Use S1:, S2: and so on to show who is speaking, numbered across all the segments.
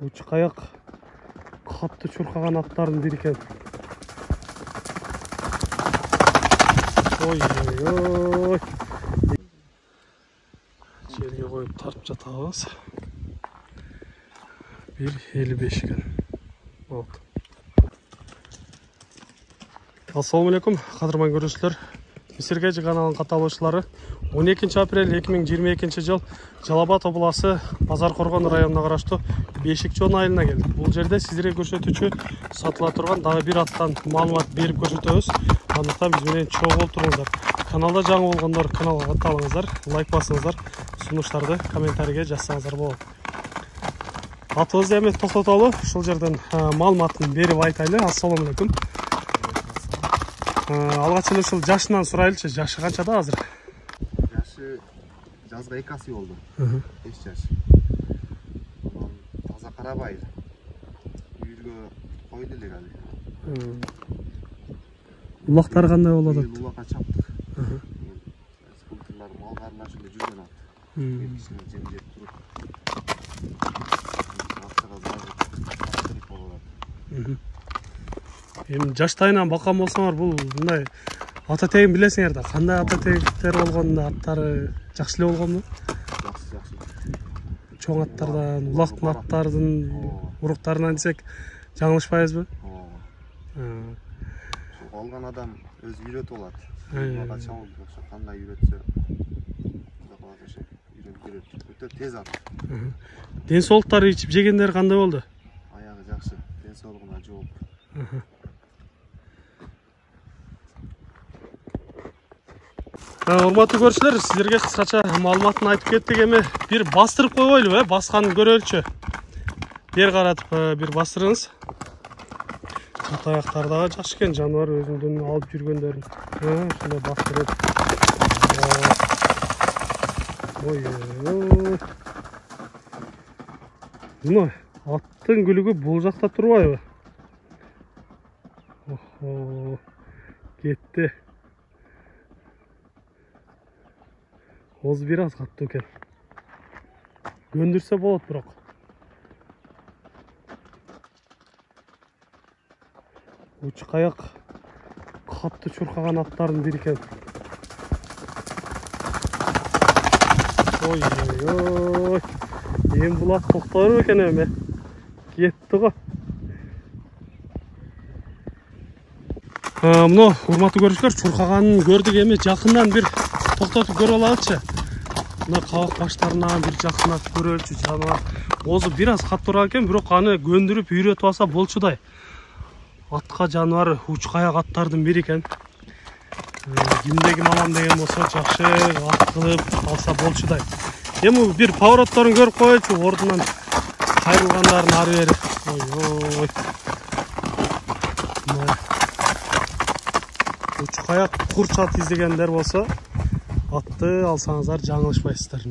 S1: Uç kayak katты çurkagan аттардын бири экен. Ой. Жерге коюп тарып жатабыз. 1.55 экен. Болду. Assalamu alaikum, qadrman görüşler. Misirgeji kanalının katılışçıları 12 aprel 2022 жыл Жалал-Абад обласы Базар-Коргон районуна караштуу Бешик-Чон айылына келдик. Бул жерде сиздерге көрсөтүүчү сатыла турган дагы бир аттан маалымат берип көрсөтөбүз. Андыктан биз менен чогуу болуп туруңуздар. Каналда жаңы болгондор каналга катталыңыздар, лайк басыңыздар, сунуштарды комментарийге жазсаңыздар болот. Атыбызды эми токтотолу, ушул жерден маалыматын берип айтайлы. Ассаламу алейкум. Алгач эле ушул жашынан сурайлычы, жашы канчада азыр?
S2: Жашы жазга 2 ай болду. 5 жаш. Таза карабай. Үйгө койду эле али.
S1: Улактар кандай болот?
S2: Улакка чаптык. Скултурлар малга аралашып жүргөн ат. Кичине жемжеп туруп. Акчага зарып болот.
S1: Эми жаштайынан баккан болсоңор, бул мындай ата тегин билесиңер да, кандай ата тегиттер болгонда аттары жакшы эле болгонбу?
S2: Жакшы.
S1: Чоң аттардан, улактын аттардын уруктарынан десек, жаңылышпайбызбы?
S2: Алган адам өз үйрөтүп алат. Мага чамыл болсо, кандай үйрөтсө, үйрөтүп өтө тез ат.
S1: Ден соолуктары ичип жегендер кандай болду?
S2: Аягы жакшы, ден соолугуна жооп.
S1: Урматтуу көрүүчүлөр, сиздерге кыскача маалыматын айтып кеттик. Эми бир бастырып койгойлу, басканын көрөлүчү. Бер каратып бир бастырыңыз. Ат аяктары дагы жакшы экен, жаныбар өзүнүн алып жүргөндөрүн. Ушундай бастырып. Ой. Мына аттын күлүгү бул жакта турбайбы? Охо. Кетти. Оз бир аз каттуу экен. Көндүрсө болот бирок. Уч каяк катты чуркаган аттардын бири экен. Ой. Эми бул ат токтобойбу экен эми? Кетти го. Мына урматтуу көрүүчүлөр, чуркаганын көрдүк, эми жакындан бир токтотуп көрүп алайлычы. Мына кабак баштарынан бир жакынатып көрөлүчү. Жаныбар озу бир аз каттуураак экен, бирок аны көндүрүп үйрөтүп алса болчудай. Атка жаныбар уч каяк аттардын бири экен. Кимде ким алам деген болсо жакшы ат кылып алса болчудай. Эми бир поворотторун көрүп коелучу, ордунан кайрылгандарын ары бери. Ой. Уч каяк курч ат издегендер болсо, атты алсаңыздар жаңылышпайсыздар.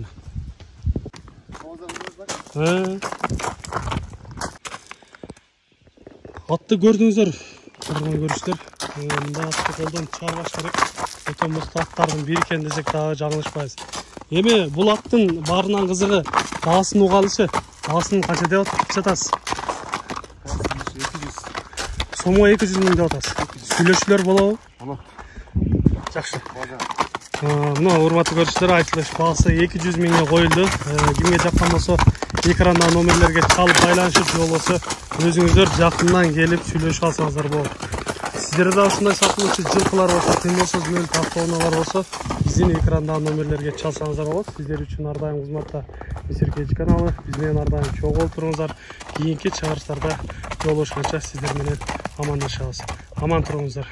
S1: Атты көрдүңүздөр, кыргын көрүштөр. Мында атты колдон чыгарбаш керек. Өтө мыкты аттардын бири экен десек дагы жаңылышпайбыз. Эми бул аттын баарынан кызыгы баасын угалычы. Баасын канча деп жатасыз? Сомго 200 миң деп атасыз. Сүйлөшүүлөр болобу?
S2: Болот.
S1: Жакшы. Мына урматтуу көрүүчүлөр, айтылыш баасы 200 миңге коюлду. Кимге жаккан болсо экранда номерлерге чалып байланышып, же болбосо өзүңүздөр жакындан келип сүйлөшүп алсаңыздар болот. Сиздерде ушундай сатылуучу жылкылар болсо, темирсоз менен автоунаалар болсо, биздин экрандагы номерлерге чалсаңыздар болот. Сиздер үчүн ар дайым кызматта Misirgeji каналы. Биз менен ар дайым чогуу болуп туруңуздар. Кийинки чыгарыштарда жолугушканча сиздер менен амандашабыз. Аман туруңуздар.